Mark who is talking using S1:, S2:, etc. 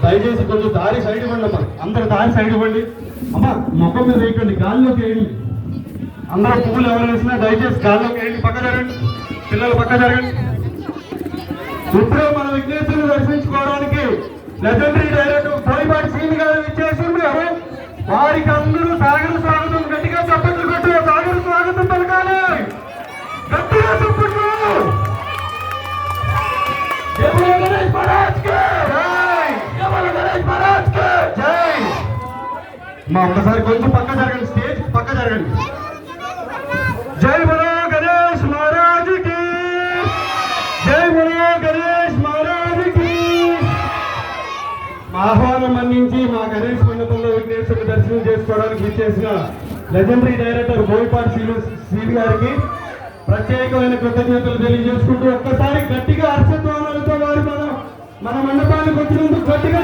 S1: దయచేసి కొంచెం దారి సైడ్ ఇవ్వండి అమ్మా, అందరు దారి సైడ్ ఇవ్వండి అమ్మా. ముఖం మీద వేయకండి, గాల్లోకి వేయండి. అందరూ పువ్వులు ఎవరు వేసినా దయచేసి గాల్లోకి వేయండి. పక్క జరగండి, పిల్లలు పక్క జరగండి. ఇప్పుడే మన విఘ్నేశ్వరుని దర్శించుకోవడానికి లెజెండరీ డైరెక్టర్ బోయపాటి శ్రీని గారు ఇచ్చేసిండ్రు. వారికి అందరూ సాగర స్వాగతం గట్టిగా చప్పట్లు కొట్టు, సాగర స్వాగతం పలకాలి, గట్టిగా చప్పట్లు. గణేష్ మహారాజ్ కి జై, గణేష్ మహారాజ్ కి జై. మా ఒక్కసారి కొంచెం పక్క జరగండి, స్టేజ్ పక్క జరగండి. జై బలో గణేష్ మహారాజ్ కి, జై బలో గణేష్ మహారాజ్ కి. ఆహ్వానం అందించి మా గణేష్ మండపంలో విఘ్నేశ్వరుని దర్శనం చేసుకోవడానికి విచ్చేసిన లెజెండరీ డైరెక్టర్ బోయపాటి శ్రీని గారికి ప్రత్యేకమైన కృతజ్ఞతలు తెలియజేసుకుంటూ ఒక్కసారి గట్టిగా హర్షధ్వానాలతో వారు మన మండపానికి వచ్చినందుకు గట్టిగా